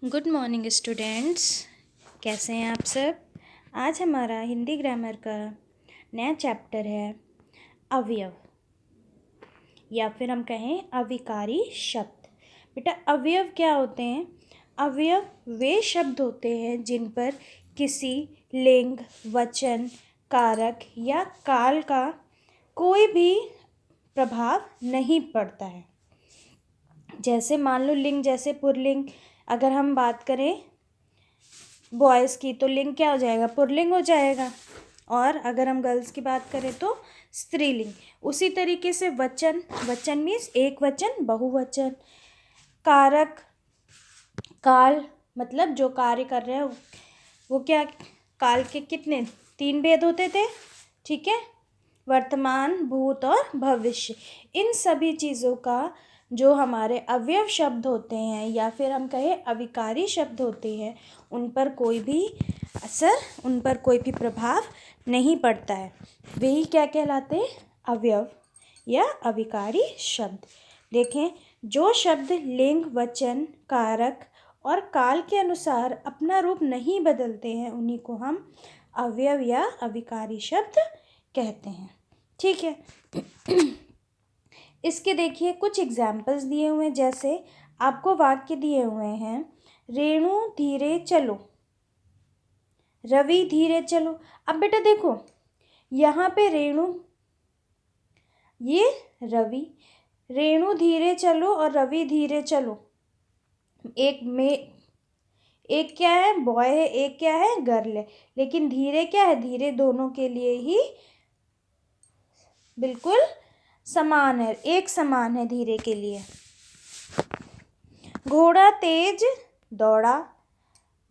Good morning students. कैसे हैं आप सब। आज हमारा हिंदी ग्रामर का नया चैप्टर है अवयव, या फिर हम कहें अविकारी शब्द। बेटा, अवयव क्या होते हैं? अवयव वे शब्द होते हैं जिन पर किसी लिंग, वचन, कारक या काल का कोई भी प्रभाव नहीं पड़ता है। जैसे मान लो लिंग, जैसे पुल्लिंग। अगर हम बात करें बॉयज़ की तो लिंग क्या हो जाएगा? पुल्लिंग हो जाएगा। और अगर हम गर्ल्स की बात करें तो स्त्रीलिंग। उसी तरीके से वचन, वचन मीन्स एक वचन, बहुवचन। कारक, काल मतलब जो कार्य कर रहे हैं वो क्या, काल के कितने 3 भेद होते थे, ठीक है? वर्तमान, भूत और भविष्य। इन सभी चीज़ों का जो हमारे अवयव शब्द होते हैं या फिर हम कहें अविकारी शब्द होते हैं, उन पर कोई भी असर, उन पर कोई भी प्रभाव नहीं पड़ता है। वही क्या कहलाते हैं? अवयव या अविकारी शब्द। देखें, जो शब्द लिंग, वचन, कारक और काल के अनुसार अपना रूप नहीं बदलते हैं उन्हीं को हम अवयव या अविकारी शब्द कहते हैं, ठीक है? इसके देखिए कुछ एग्जाम्पल्स दिए हुए हैं। जैसे आपको वाक्य दिए हुए हैं, रेणु धीरे चलो, रवि धीरे चलो। अब बेटा देखो, यहाँ पे रेणु, ये रवि, रेणु धीरे चलो और रवि धीरे चलो। एक क्या है? बॉय है, एक क्या है? गर्ल है। लेकिन धीरे क्या है? धीरे दोनों के लिए ही बिल्कुल समान है, एक समान है धीरे के लिए। घोड़ा तेज दौड़ा,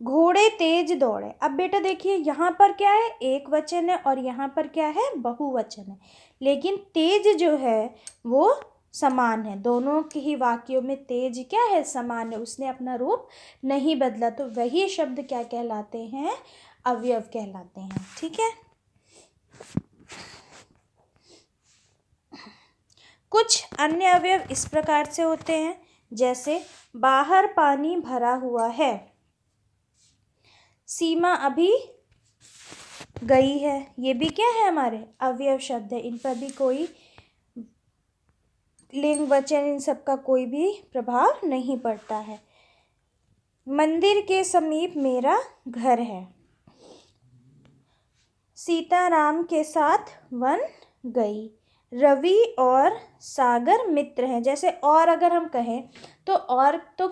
घोड़े तेज दौड़े। अब बेटा देखिए, यहाँ पर क्या है? एक वचन है और यहाँ पर क्या है? बहुवचन है। लेकिन तेज जो है वो समान है, दोनों के ही वाक्यों में तेज क्या है? समान है, उसने अपना रूप नहीं बदला। तो वही शब्द क्या कहलाते हैं? अवयव कहलाते हैं, ठीक है? कुछ अन्य अवयव इस प्रकार से होते हैं, जैसे बाहर पानी भरा हुआ है, सीमा अभी गई है। ये भी क्या है? हमारे अवयव शब्द है। इन पर भी कोई लिंग, वचन, इन सब का कोई भी प्रभाव नहीं पड़ता है। मंदिर के समीप मेरा घर है, सीता राम के साथ वन गई। रवि और सागर मित्र हैं। जैसे और अगर हम कहें तो और, तो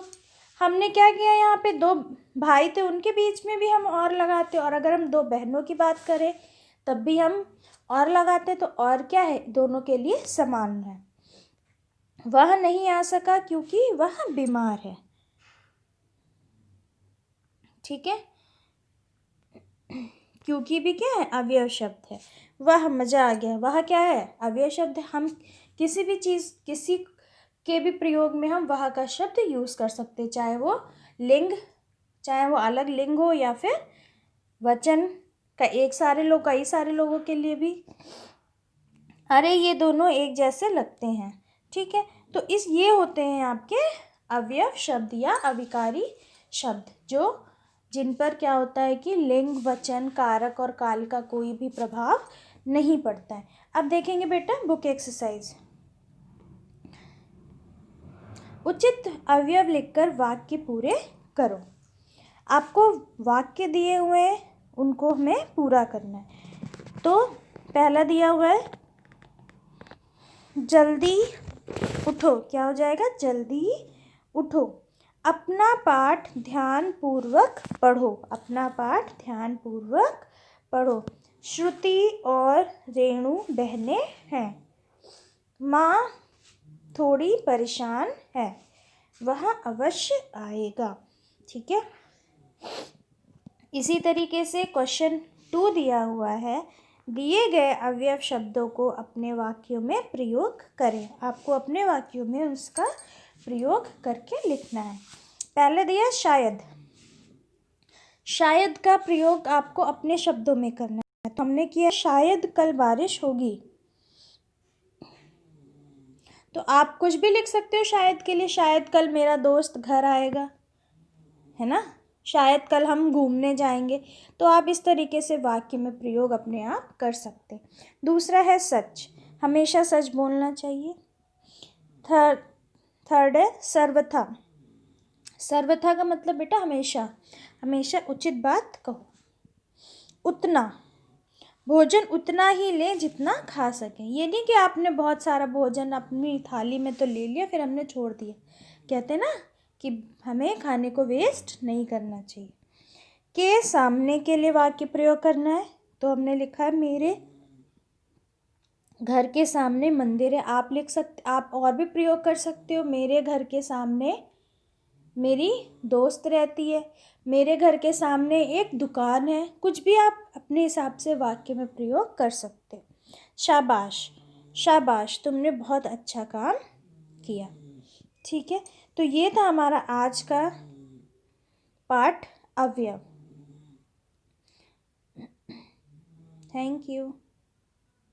हमने क्या किया, यहाँ पे 2 भाई थे, उनके बीच में भी हम और लगाते। और अगर हम 2 बहनों की बात करें तब भी हम और लगाते। तो और क्या है? दोनों के लिए समान है। वह नहीं आ सका क्योंकि वह बीमार है, ठीक है? क्योंकि भी क्या है? अवयव शब्द है। वह, मज़ा आ गया, वह क्या है? अवयव शब्द है। हम किसी भी चीज़, किसी के भी प्रयोग में हम वह का शब्द यूज़ कर सकते हैं, चाहे वो लिंग, चाहे वो अलग लिंग हो या फिर वचन का एक सारे लोग, कई सारे लोगों के लिए भी। अरे ये दोनों एक जैसे लगते हैं, ठीक है? तो ये होते हैं आपके अवयव शब्द या अविकारी शब्द, जो जिन पर क्या होता है कि लिंग, वचन, कारक और काल का कोई भी प्रभाव नहीं पड़ता है। अब देखेंगे बेटा बुक एक्सरसाइज। उचित अवयव लिखकर वाक्य पूरे करो। आपको वाक्य दिए हुए हैं, उनको हमें पूरा करना है। तो पहला दिया हुआ है, जल्दी उठो। क्या हो जाएगा? जल्दी उठो। अपना पाठ ध्यान पूर्वक पढ़ो, अपना पाठ ध्यान पूर्वक पढ़ो। श्रुति और रेणु बहनें हैं, माँ थोड़ी परेशान है, वह अवश्य आएगा, ठीक है? इसी तरीके से क्वेश्चन 2 दिया हुआ है, दिए गए अवयव शब्दों को अपने वाक्यों में प्रयोग करें। आपको अपने वाक्यों में उसका प्रयोग करके लिखना है। पहले दिया शायद। शायद का प्रयोग आपको अपने शब्दों में करना है। तो हमने किया शायद कल बारिश होगी। तो आप कुछ भी लिख सकते हो शायद के लिए। शायद कल मेरा दोस्त घर आएगा, है ना। शायद कल हम घूमने जाएंगे, तो आप इस तरीके से वाक्य में प्रयोग अपने आप कर सकते। दूसरा है सच, हमेशा सच बोलना चाहिए। थर्ड है सर्वथा। सर्वथा का मतलब बेटा हमेशा, हमेशा उचित बात कहो। उतना, भोजन उतना ही लें जितना खा सकें। ये नहीं कि आपने बहुत सारा भोजन अपनी थाली में तो ले लिया फिर हमने छोड़ दिया। कहते हैं ना कि हमें खाने को वेस्ट नहीं करना चाहिए। के सामने के लिए वाक्य प्रयोग करना है, तो हमने लिखा है मेरे घर के सामने मंदिर है। आप लिख सकते, आप और भी प्रयोग कर सकते हो। मेरे घर के सामने मेरी दोस्त रहती है, मेरे घर के सामने एक दुकान है। कुछ भी आप अपने हिसाब से वाक्य में प्रयोग कर सकते हो। शाबाश, शाबाश तुमने बहुत अच्छा काम किया। ठीक है, तो ये था हमारा आज का पाठ अवयव। Thank you.